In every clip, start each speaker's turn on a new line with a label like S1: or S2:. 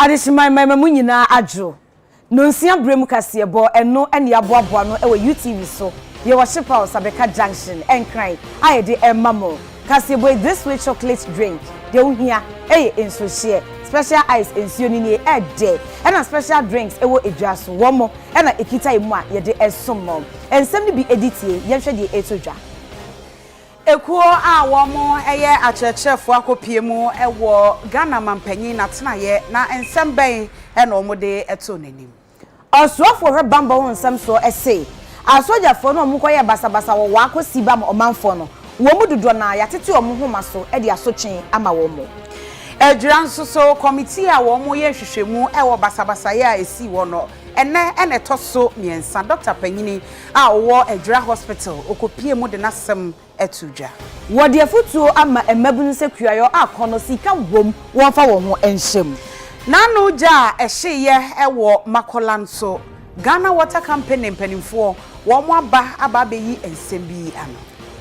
S1: Adishima mu nyina adwo no nsia brem kase bo eno ene aboaboa no e UTV so ye wo shepa Osabeka Junction enkran ayede emamo kase boy this way chocolate drink de ohia enso share special ice ensio ni e de ena special drinks ewo edwaso womo ena ekita emu a ye de esomo ensem ni bi editie ye hwe de etodwa Ekuo a womo eye akyerɛkyerɛfo akopie mu ewo Ghana mampanyin na tenaye na ensem ben ena omode eto nanim. Osuafo hwe bamba ho nsem so ese. Asojafo no omukoye basabasa wo wakosi ba omanfo no. Wo mu dodo na yatete omo homa so e de asotwen ama wo mo. Edura nso so committee a wo mo ye hwehwemu ewo basabasa ye a esi wo no. Ene toso miensa Dr. Panyini a wo Edura Hospital okopie mu de nasem etudwa. Wode afutuo ama emabunu sekuayo akono sika wom wonfa wo ho enhyem. Nanu ja ehye ewo Makolanso Ghana Water Company mpanimfo wo mo aba beyi ensem bi ano.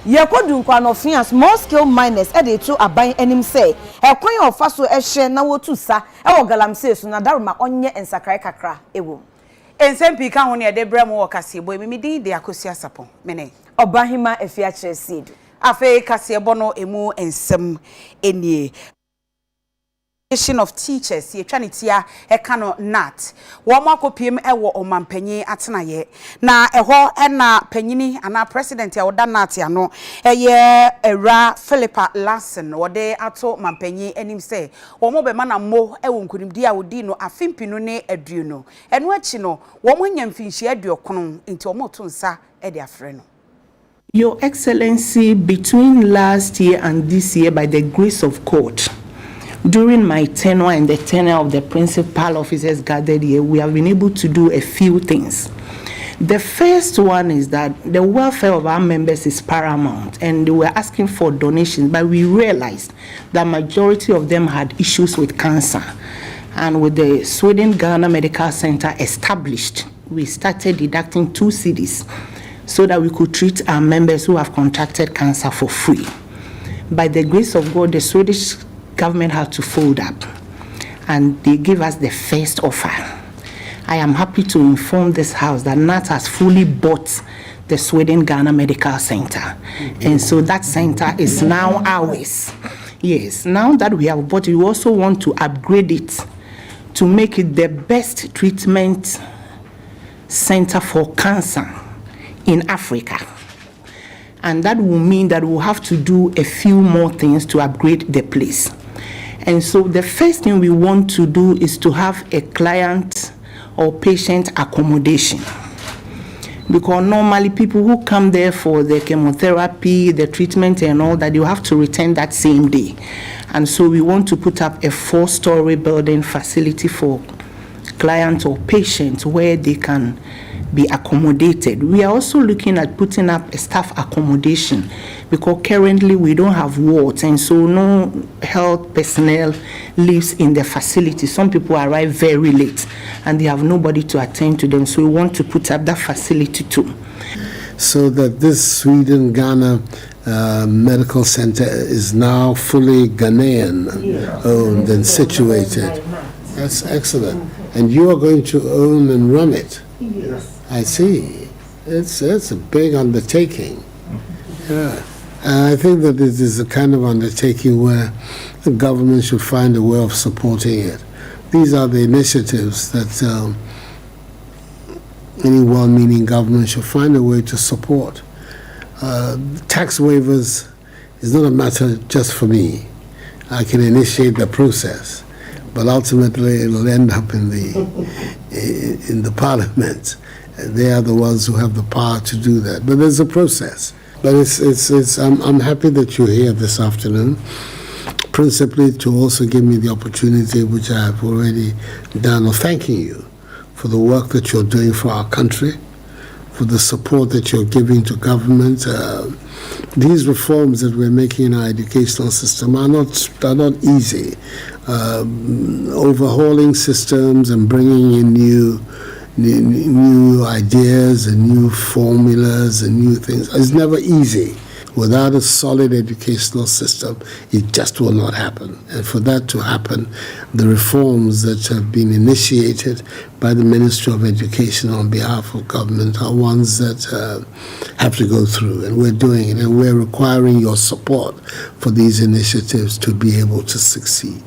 S1: Yekodu nkwa no fia small scale miners e de to aban anim say ekwan ofa so ehye na wotusa ewo galamsey so na daruma onye ensakrai kakra ewo. Ensem pi ka ho ne de brem wo kasebo emimidi de Akosua Sarpong mene Obahima Afia Asiedu afi kasebo no emu ensem enie of teachers ye twanitia eka no nat wo makopiem ewo omampanyin atenaye na eho ena panyini ana president ya oda nat ya no eye era Philippa Larson wode ato mampanyin enim se wo mo be mana mo ewo nkunimdi a wodi no afimpinu ne aduo no eno achi no wo mo nyamfinhia aduokono nti wo mo to nsa e de afre no.
S2: Your Excellency, between last year and this year, by the grace of God, during my tenure and the tenure of the principal officers gathered here, we have been able to do a few things. The first one is that the welfare of our members is paramount, and they were asking for donations, but we realized that majority of them had issues with cancer. And with the Sweden Ghana Medical Center established, we started deducting 2 cedis so that we could treat our members who have contracted cancer for free. By the grace of God, the Swedish government had to fold up, and they gave us the first offer. I am happy to inform this house that NAT has fully bought the Sweden Ghana Medical Center, and so that center is now ours. Yes, now that we have bought it, we also want to upgrade it to make it the best treatment center for cancer in Africa. And that will mean that we'll have to do a few more things to upgrade the place. And so the first thing we want to do is to have a client or patient accommodation. Because normally people who come there for the chemotherapy, the treatment and all that, you have to return that same day. And so we want to put up a 4-story building facility for clients or patients where they can be accommodated. We are also looking at putting up a staff accommodation because currently we don't have wards, and so no health personnel lives in the facility. Some people arrive very late and they have nobody to attend to them, so we want to put up that facility too.
S3: So that this Sweden Ghana Medical Center is now fully Ghanaian owned and situated. That's excellent. And you are going to own and run it.
S2: Yes.
S3: I see. It's a big undertaking. Yeah. And I think that it is a kind of undertaking where the government should find a way of supporting it. These are the initiatives that any well-meaning government should find a way to support. Tax waivers is not a matter just for me. I can initiate the process, but ultimately it'll end up in the parliament. They are the ones who have the power to do that. But there's a process. But I'm happy that you're here this afternoon, principally to also give me the opportunity, which I have already done, of thanking you for the work that you're doing for our country, for the support that you're giving to government. These reforms that we're making in our educational system are not easy. Overhauling systems and bringing in new ideas and new formulas and new things is never easy. Without a solid educational system, it just will not happen. And for that to happen, the reforms that have been initiated by the Ministry of Education on behalf of government are ones that have to go through, and we're doing it, and we're requiring your support for these initiatives to be able to succeed.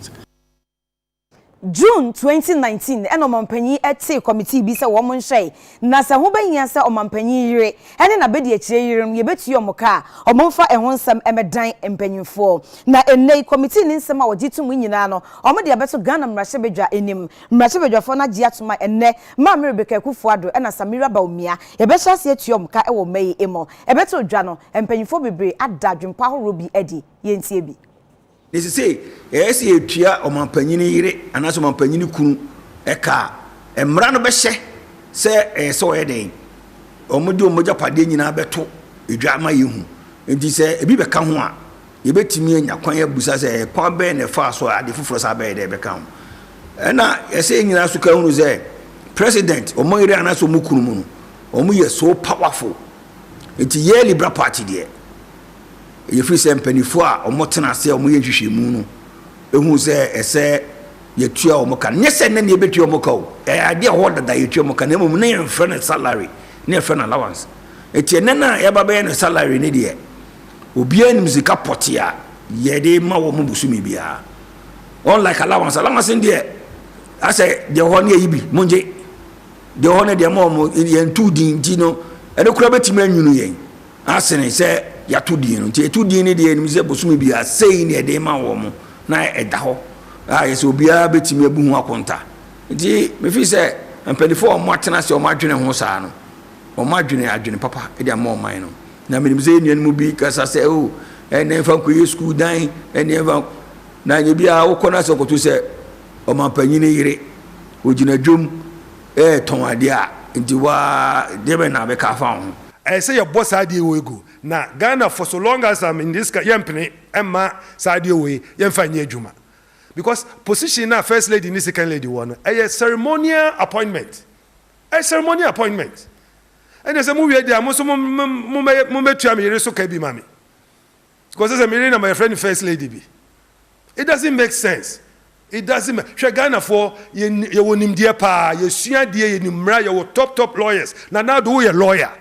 S1: June 2019 eno mampanyi ete committee bi se wo mo nhye na se ho bahia se o mampanyi yire ene na bedi akire yire no ye betu yo moka o momfa ehon nsam emedan empanyimfo na enei committee ni nsam a wogitu mu nyina no o mo de abeto Ghana mrahye bedwa enim mrahye bedwafo na gie atoma enne ma me Rebecca Akufuado ena Samira Baumia ye be hyase etu yo moka e wo mai emo ebeto odwa no empanyimfo bebre adadwempa horo bi edi ye ntie bi.
S4: They say, yes, you tia or mampanyini ire, and as a mampanyini kunu, eka, and Mrano Beshe, say, a so a day. Or Mudu Moja Padina Beto, you drama you. And he said, a biba kamwa, you bet me and Yaquania Busas, a quabe and a fast or the Fufros Abbey they become. And now, a saying in Asuka was there, President, or Moira and Asu Mukurumu, or we are so powerful. It's a yearly bra party there. If we say penifo a omotena se omo yehwehwemu no ehu se ese yetua omoka nyese ne ne betua omoka o ade ho dada yetua omoka na mum ne yemfre ne salary ne yemfre na allowance etie ne na yaba be ne salary ne de obi anim zika potia ye de ma wo mubusumi bia unlike allowance de ase de ho ne yibi monje de ho ne de ma mo yentu din ti no ene kura betimi anwunu yen asene se ya to di no nti to di ni de ni se bosumi bia sei ne de ma wo mo na eda ho yes obia betimi abu hu akonta nti me fi se mpedifo o mo atena se o ma adwene ho saa no o ma adwene papa e de ma o man no na me ni se nuan mu bi kasa se o ene fa ko school dan ene fa na nye bia wo kona se ko to se o ma panyini yire o gina dwom ton ade a nti wa de be na be ka fa ho
S5: I say your boss idea we go. Now Ghana for so long as I'm in this yempene Emma Sadio way yemfanye adwuma. Because position now first lady ni second lady one a ceremonial appointment. A ceremonial appointment. And there's a movie there mo so mo metua me yere so ka bi mami. Because there's a me na my friend first lady bi. It doesn't make sense. It doesn't make Ghana for ye wonim die pa ye sua die ye nimra ye top lawyers. Now do you a lawyer?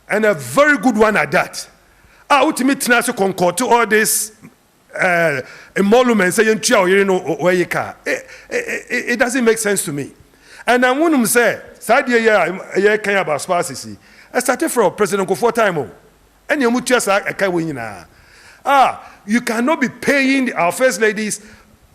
S5: And a very good one at that. Ultimately, to concord to all this emoluments, you know where you can. It doesn't make sense to me. And I want to say, Sadia, can about sparsity. I started from President Akosua time. And you must just you cannot be paying our first ladies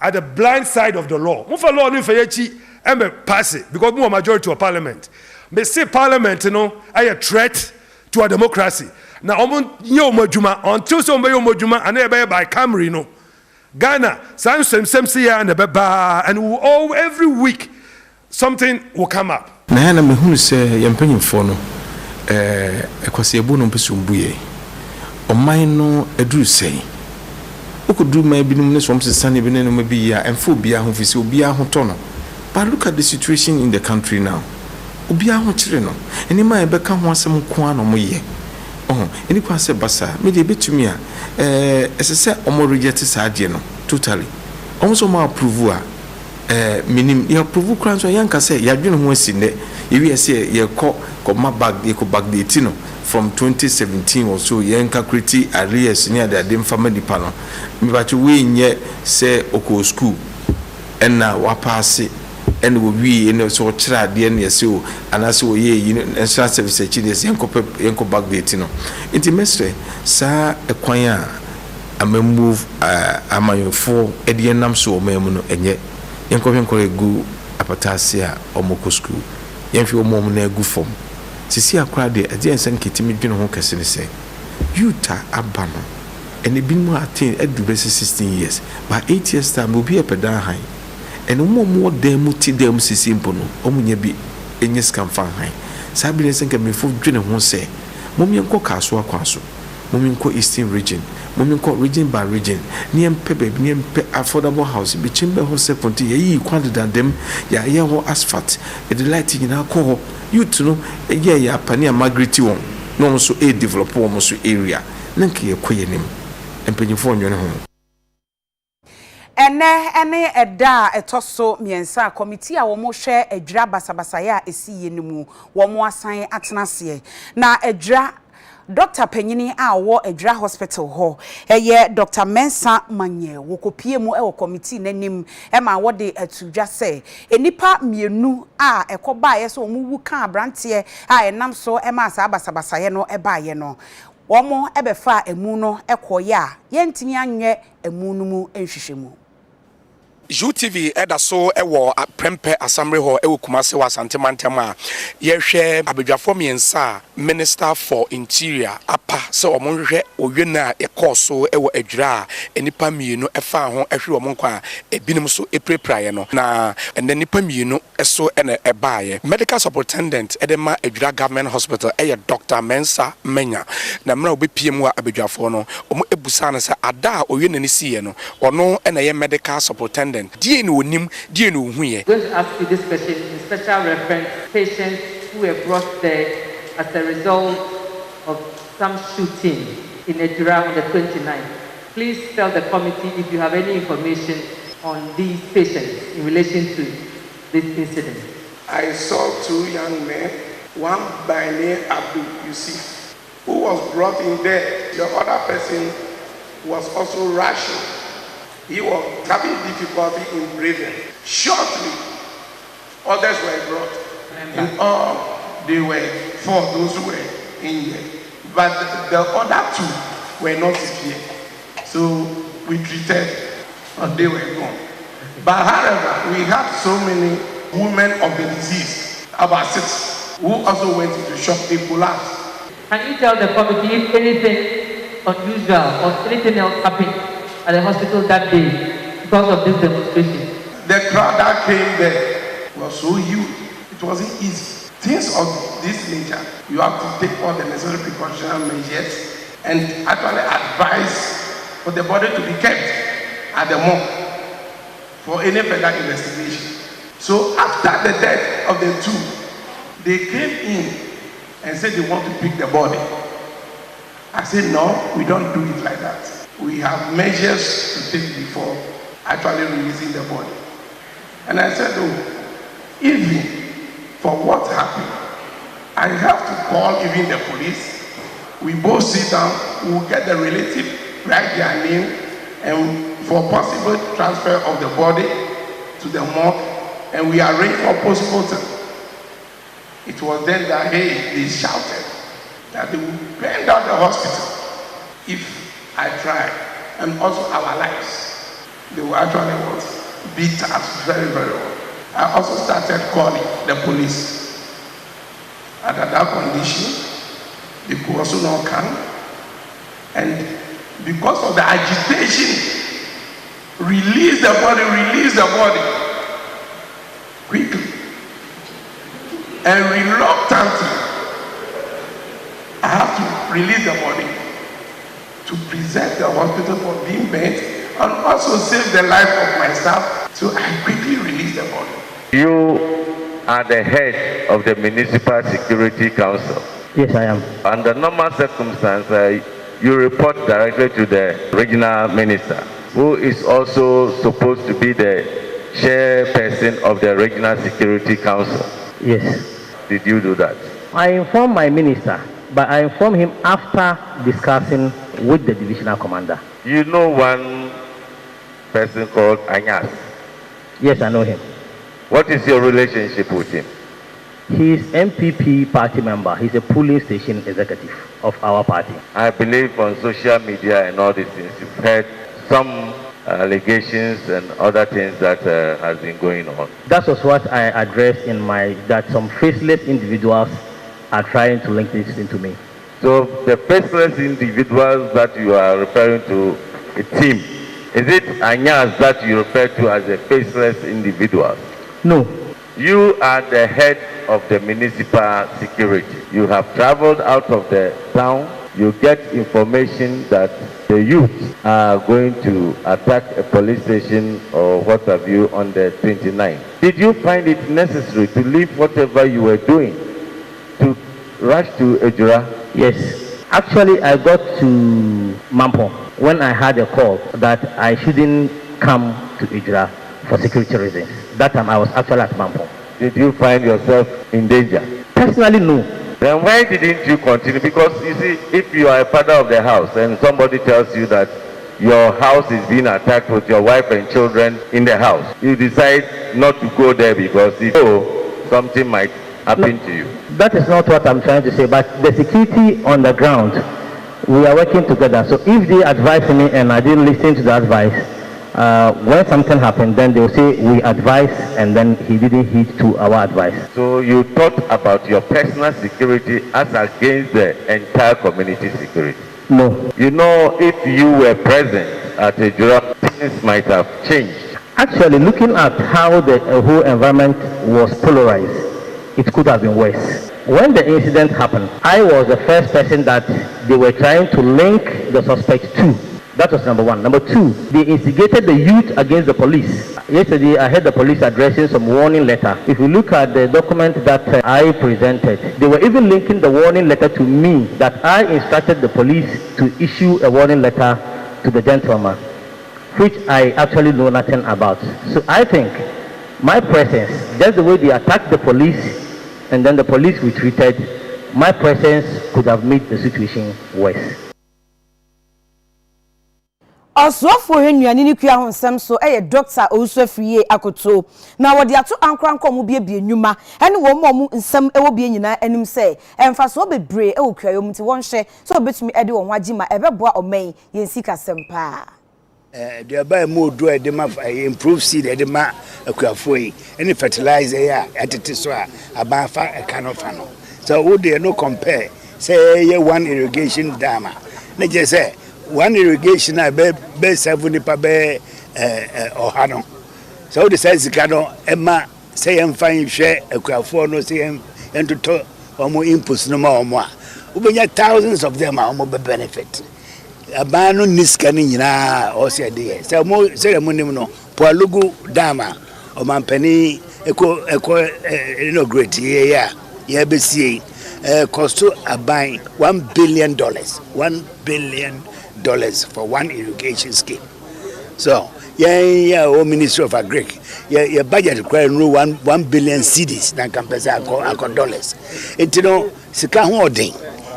S5: at the blind side of the law. Move law no fayechi and pass it because more majority of parliament. They say parliament, you know, a threat to a democracy. Now, until somebody and by Camry, no Ghana, and every week something will come up.
S6: Nana me who say yampany for no Akosua no pesumbuye. O mine no edru say. O could do my binom from Sunny Benino maybe and phobia who is obia hotono. But look at the situation in the country now. Obia ho kire no eni ma ebeka ho asem ko an omo ye eni kwa se basa me de betumi a esese omo reject saade no totally omo so ma approve a minim ya approve kran so yanka se ya dwene ho asinde ye wi ese ye ko ma bag ye ko bag de ti no from 2017 or so yanka kriti arrears ni ade dem fama dipa no me ba che we nye se oko school enna wa pass and we in so chira de na yeseo anaso ye national service achi de yenko back date no inti mestre sa ekwan a move amayofo ede nam so o memu no enye yenko egu apatase a omoko school yenfi omom na egu form sisi akra de ade ensan kitimi dwene ho kase ne se yuta abano and ebin mu attain edu 16 years by 8 years time obi epedan han and more dem ti dem sisi mpo no omunya bi enye scam fan han sabi ne senka me fo dwene ho se momyenko kaso akwaso momyenko eastern region momyenko region by region ni empebe ni empe affordable house bi chimbe ho seponti yi kwandida dem ya ho asphalt e de light nyina ko youth no ye ya pani amagrity won no so e develop wo so area na nke yekoyenim empanyimfo nwene ho
S1: ene eda etoso miensa committee a wo mo hwe adwira basabasa ya esiye nimu wo mo asan atenase na adwira Dr. Penyini a wo adwira hospital ho eye Dr. Mensa Manye wo kopie mu e wo committee nanim e ma wo de atudwa se enipa mienu a ekoba ye so wo mu kan abrante a enam so e ma sa basabasa ye no e ba ye no wo mo e be fa emu no ekoye a ye ntini anwe emu no mu enhwehwemu
S7: UTV edaso ewo prempe assembly hall ewo Kumase wa Santemantema yehwe abedwafo miensa Minister for Interior apa se omonhwe oyena ekoso ewo adwira enipa mienu efa ho ehwe omonkwa ebinim so eprepraye no na ene nipa mienu eso ene ebaaye medical superintendent edema adwira government hospital eye Dr. Mensa Menya na mra obepiem wa abedwafo no omo ebusa na se ada oyena ni siye no ono ene ye medical superintendent going
S8: to ask you this question in special reference patients who were brought there as a result of some shooting in Akosua on the 29th. Please tell the committee if you have any information on these patients in relation to this incident.
S9: I saw two young men, one by name Abdul Yusuf, who was brought in there. The other person was also rushing. He was having difficulty in breathing. Shortly, others were brought. In all, they were 4, those who were injured. But the other 2 were not severe. So we treated, and they were gone. But however, we had so many women of the disease, about 6, who also went into shock. They collapsed.
S8: Can you tell the committee if anything unusual or anything else happened at the hospital that day because of this demonstration?
S9: The crowd that came there was so huge. It wasn't easy. Things of this nature, you have to take all the necessary precautionary measures and actually advise for the body to be kept at the morgue for any further investigation. So after the death of the 2, they came in and said they want to pick the body. I said, no, we don't do it like that. We have measures to take before actually releasing the body. And I said, oh, even for what happened, I have to call even the police. We both sit down, we will get the relative, write their name, and for possible transfer of the body to the morgue, and we arrange for postmortem. It was then that, hey, they shouted that they would burn down the hospital if I tried, and also our lives. They were actually beat us very, very well. I also started calling the police. And at that condition, they could also not come. And because of the agitation, release the body quickly. And reluctantly, I have to release the body to preserve the hospital from being burnt and also save the life of my staff. So I quickly released the body.
S10: You are the head of the Municipal Security Council.
S8: Yes, I am.
S10: Under normal circumstances, you report directly to the regional minister, who is also supposed to be the chairperson of the Regional Security Council.
S8: Yes.
S10: Did you do that?
S8: I informed my minister, but I informed him after discussing with the divisional commander.
S10: You know one person called Anyas?
S8: Yes, I know him.
S10: What is your relationship with him?
S8: He is MPP party member. He's a polling station executive of our party.
S10: I believe on social media and all these things, you've heard some allegations and other things that has been going on.
S8: That was what I addressed in that some faceless individuals are trying to link this into me.
S10: So the faceless individuals that you are referring to, a team, is it Anyas that you refer to as a faceless individual?
S8: No.
S10: You are the head of the municipal security. You have traveled out of the town. You get information that the youth are going to attack a police station or what have you on the 29th. Did you find it necessary to leave whatever you were doing to rush to Akosua Yes. Actually, I got to Mampo when I had a call that I shouldn't come to Ijra for security reasons. That time I was actually at Mampo.
S11: Did you find yourself in danger?
S10: Personally, no.
S11: Then why didn't you continue? Because you see, if you are a father of the house and somebody tells you that your house is being attacked with your wife and children in the house, you decide not to go there because you know something might happen to you.
S10: That is not what I'm trying to say, but the security on the ground, we are working together. So if they advise me and I didn't listen to the advice, when something happened, then they will say we advise, and then he didn't heed to our advice.
S11: So you thought about your personal security as against the entire community security?
S10: No.
S11: You know, if you were present at a jury, things might have changed.
S10: Actually, looking at how the whole environment was polarized, it could have been worse. When the incident happened, I was the first person that they were trying to link the suspect to. That was number one. Number two, they instigated the youth against the police. Yesterday, I heard the police addressing some warning letter. If you look at the document that I presented, they were even linking the warning letter to me, that I instructed the police to issue a warning letter to the gentleman, which I actually know nothing about. So I think my presence, just the way they attacked the police and then the police retreated, my presence could have made the situation worse.
S1: Oswafo hwenuane ni kua honsem so doctor Akosua friye akoto na wodi ato ankranko mu bie nnwuma ene wo mo nsem ewo bie nyina anim se emfa so bebre ewo kua yo mti won hye so betumi ede won agima ebeboa omen yensi kasempa
S12: the buy more do e de ma improve seed e de ma akuafo yi any fertilizer ya atete so aba fa kanofa no so wo de no compare say ye one irrigation dam na je say one irrigation be 70 pa be ohano so the size kano ema say em fan hwe akuafo no say em entoto omo inputs no ma omo a ubenya thousands of them omo be benefit abano niska ni nyina o say dey say mo nim no poalugu dama o mampani eko inaugurate ya be see cost to aban $1 billion $1 billion for one irrigation scheme. So, yeah, Ministry of Agri, your budget require $1 billion cedis than compared to dollars. It you know, sika holding.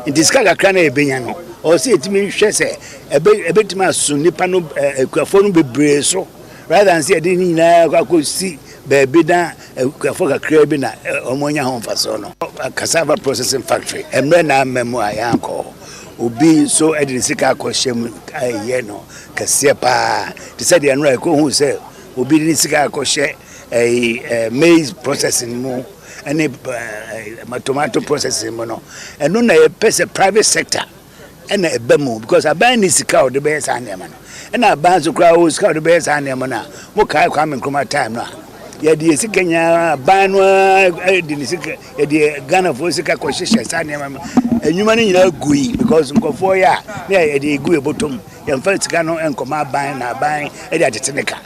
S12: It is kaga krana ebenyano. Or say it means say a bit ma sunipa no kwafonu bebre so rather than say didn't na see baby da kwafoka krebi na omonya ho mfaso no. Cassava processing factory. Emre na memo ayanko. Obi so edinisika akohyem aye no kase pa te said the anra ko hu say obi edinisika akohye maize processing mu any tomato processing mu no eno na e private sector ena ebemu because aban ni sika o de be sa anema no ena aban so kra o sika o de be sa anema na mo kai kwa me nkroma time no ya di sika nya aban no edinisika ya di Ghana for sika ko hye sa anema enyuma ni nyina gui because nkofo ya na e dey gu ebotom ya mfa sika no enkoma ban na ban e dey ateteneka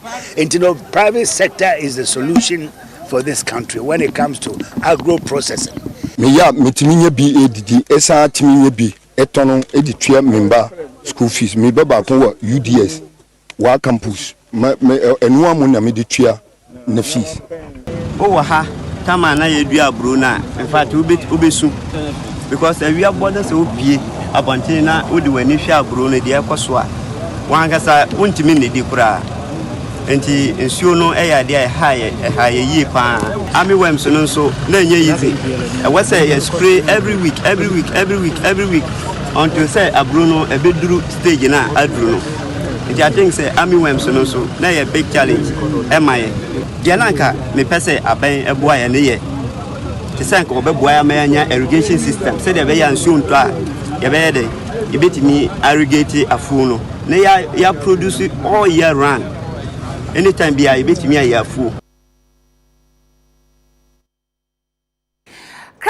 S12: no private sector is the solution for this country when it comes to agro processing
S13: me ya metiminya BADD esa timinya bi etono editua member school fees me baba ko wa UDS wa campus enu amu na me detua na fees
S14: o ha tama na yedua bro na in fact obesu because we are borders obie abontin na odi wani hwa bro no de ekoso a wan kasa untimi ne di kura enti ensuo no eya de ha ye pa ami wems no so na nye yizi e we say spray every week until say abro no e beduru stage na aduru no enti I think say ami wems no so na ye big challenge e maye de nanka me pese aban eboa ye ne ye te sank obeboa ya manya irrigation system say de be ya nsuo nto a ye be de e betimi irrigate afu no na ya produce all year round anytime be a betimi ya afu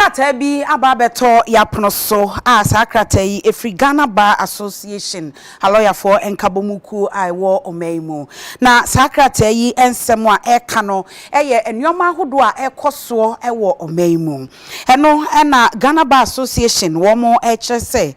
S1: krata bi ababeto yapno so sa krata yi efri Ghana Bar Association lawyer for enkabomuku aiwo omeimu na sa krata yi ensem a eka no eye enwoma hodo a ekoso ewo omeimu eno na Ghana Bar Association wo mo eche se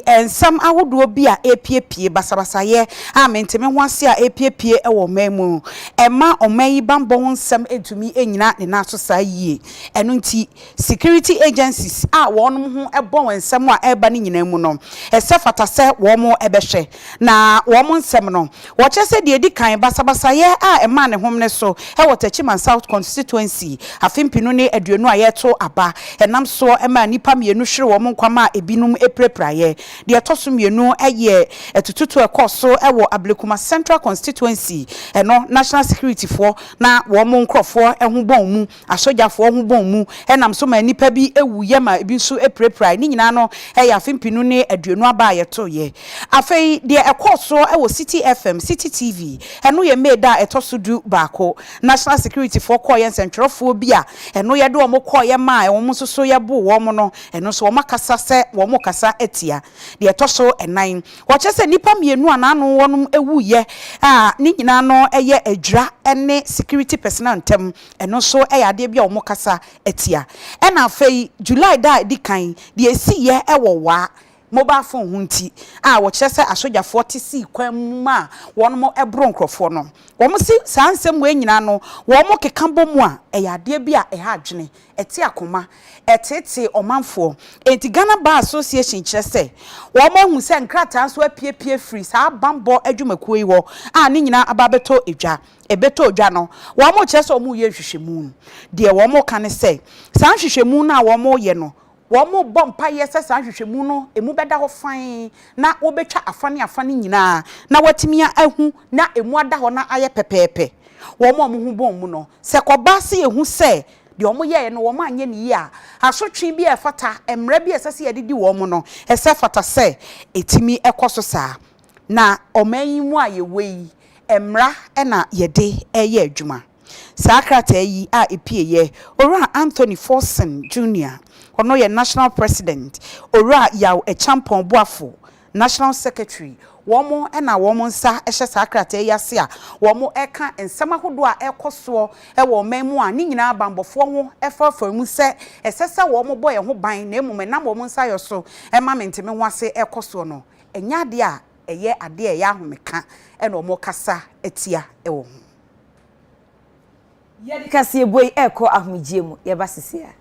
S1: ensem ahodo bi a epiepie basabasaye menteme ho ase a epiepie ewo omeimu ema omeyi bambo nsem entumi enyina ne naso sa yie eno nti security agencies wonum ho ebon nsem a eba ne nyina mu no esefata se wo mo ebehwe na wo mo nsem no wo chese de edi kan basabasaye ema ne hom ne so Tachiman South constituency afimpinu ne aduonu a yeto aba enam so ema nipa mienu hwere wo mo nkwama ebinum eprepraye de etoso mienu eye etututu ekoso Ablekuma Central constituency eno national security for na wo mo nkrofo ehubon mu asojafo ehubon mu enam so ma nipa bi ewuye ma ebi so epreprai ni nyina no afimpinu ne aduonu aba yeto ye afei de ekoso City FM City TV eno ye made a etoso du baako national security for koyen centrofo bia eno ye de omo koye ma omo soso ye bo wo mo no eno so omo kasa se wo mo kasa etia de etoso enan wo chese nipa mienu anano wonum ewuye ni nyina no eye adwra ene security personnel ntem eno so ade bia omo kasa etia ena afei July da di kan de esi ye ewowa mobile phone hunti wo chese asojafo tisi kwamma wonmo ebro nkrofo no wo si sansem we nyina no wo mo kekambo mu a ade bia ha adwene eti akoma etete omanfo enti Ghana Bar Association chese wo mo hu se nkrata nso apiepie free sa bambo adwumakuo yi wo ne nyina ababeto edwa ebeto odwa no wo mo chese o mu ye hwehwemu de wo mo kan se san hwehwemu na wo mo ye no wo mo bompa ye se san hwehwemu no emu beda ho fan na wo betwa afane nyina na watimia ahu na emu ada ho na aye pepepe wo mo hu bom mu no se koba se ehu se de omo ye no wo ma anye ni ya asotwe bi e fata emra bi esese ye didi wo mo no ese fata se etimi ekoso sa na omanyimu a ye wei emra na ye de eye adwuma sakrata yi epie ye ora Anthony Forson Jr. ono ye national president ora yaw Sarpong Boafo national secretary womo na womo nsa ehye sakrata yi ase a womo eka ensema hodo a ekoso wo memu a ni nyina bambofo ho efafamu se esese womo boye ho ban na emume na womo nsa yoso ema menteme ho ase ekoso no enya ade a eye ade e ya ahomeka na womo kasa etia ewo ho yedi kase boy eko ahomjie mu ye basisia